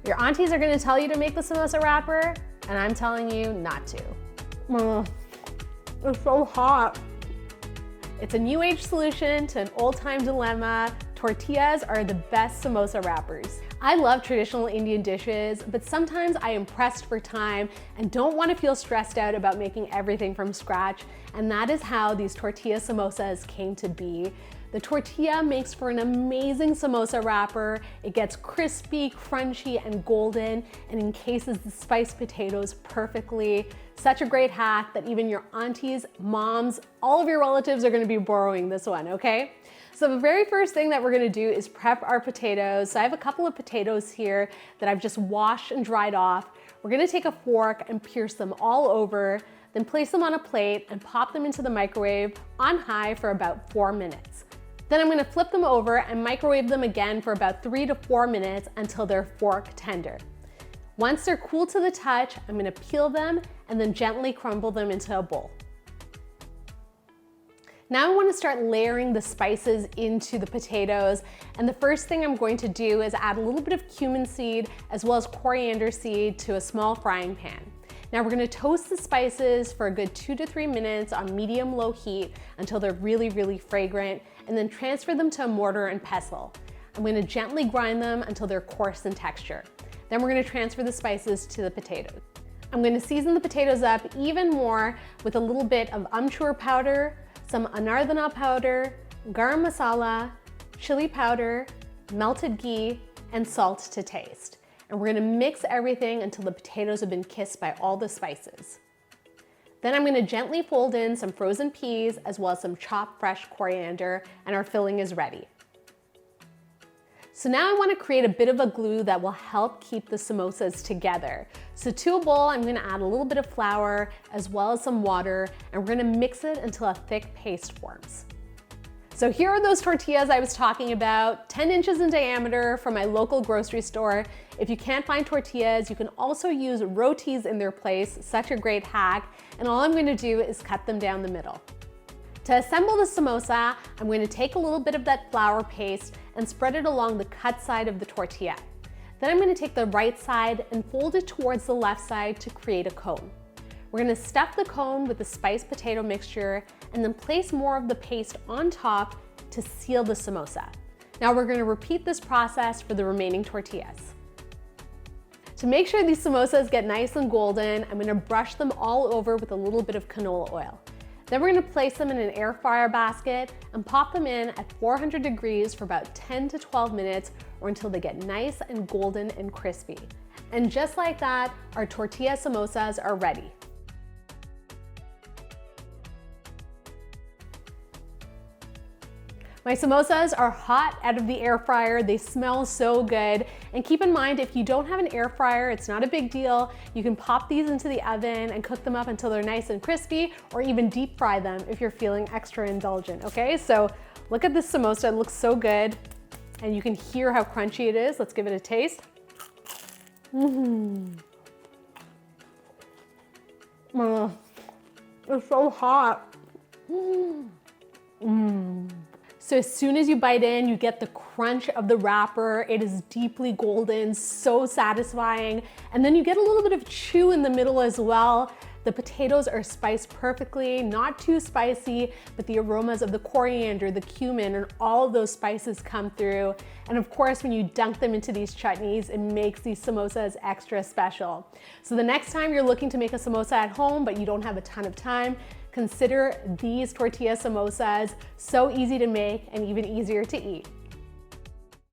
Your aunties are gonna tell you to make the samosa wrapper, and I'm telling you not to. It's so hot. It's a new age solution to an old-time dilemma. Tortillas are the best samosa wrappers. I love traditional Indian dishes, but sometimes I am pressed for time and don't want to feel stressed out about making everything from scratch, and that is how these tortilla samosas came to be. The tortilla makes for an amazing samosa wrapper. It gets crispy, crunchy, and golden, and encases the spiced potatoes perfectly. Such a great hack that even your aunties, moms, all of your relatives are gonna be borrowing this one, okay? So the very first thing that we're gonna do is prep our potatoes. So I have a couple of potatoes here that I've just washed and dried off. We're gonna take a fork and pierce them all over, then place them on a plate and pop them into the microwave on high for about 4 minutes. Then I'm gonna flip them over and microwave them again for about 3 to 4 minutes until they're fork tender. Once they're cool to the touch, I'm gonna peel them and then gently crumble them into a bowl. Now I want to start layering the spices into the potatoes, and the first thing I'm going to do is add a little bit of cumin seed as well as coriander seed to a small frying pan. Now we're going to toast the spices for a good 2 to 3 minutes on medium-low heat until they're really fragrant, and then transfer them to a mortar and pestle. I'm going to gently grind them until they're coarse in texture. Then we're going to transfer the spices to the potatoes. I'm going to season the potatoes up even more with a little bit of amchur powder, some anardhana powder, garam masala, chili powder, melted ghee, and salt to taste. And we're gonna mix everything until the potatoes have been kissed by all the spices. Then I'm gonna gently fold in some frozen peas as well as some chopped fresh coriander, and our filling is ready. So now I want to create a bit of a glue that will help keep the samosas together. So to a bowl, I'm going to add a little bit of flour as well as some water, and we're going to mix it until a thick paste forms. So here are those tortillas I was talking about, 10 inches in diameter from my local grocery store. If you can't find tortillas, you can also use rotis in their place, such a great hack, and all I'm going to do is cut them down the middle. To assemble the samosa, I'm going to take a little bit of that flour paste and spread it along the cut side of the tortilla. Then I'm going to take the right side and fold it towards the left side to create a cone. We're going to stuff the cone with the spiced potato mixture and then place more of the paste on top to seal the samosa. Now we're going to repeat this process for the remaining tortillas. To make sure these samosas get nice and golden, I'm going to brush them all over with a little bit of canola oil. Then we're going to place them in an air fryer basket and pop them in at 400 degrees for about 10 to 12 minutes or until they get nice and golden and crispy. And just like that, our tortilla samosas are ready. My samosas are hot out of the air fryer. They smell so good. And keep in mind, if you don't have an air fryer, it's not a big deal. You can pop these into the oven and cook them up until they're nice and crispy, or even deep fry them if you're feeling extra indulgent, okay? So look at this samosa, it looks so good. And you can hear how crunchy it is. Let's give it a taste. It's so hot. So as soon as you bite in, you get the crunch of the wrapper. It is deeply golden, so satisfying. And then you get a little bit of chew in the middle as well. The potatoes are spiced perfectly, not too spicy, but the aromas of the coriander, the cumin, and all of those spices come through. And of course, when you dunk them into these chutneys, it makes these samosas extra special. So the next time you're looking to make a samosa at home, but you don't have a ton of time, consider these tortilla samosas. So easy to make and even easier to eat.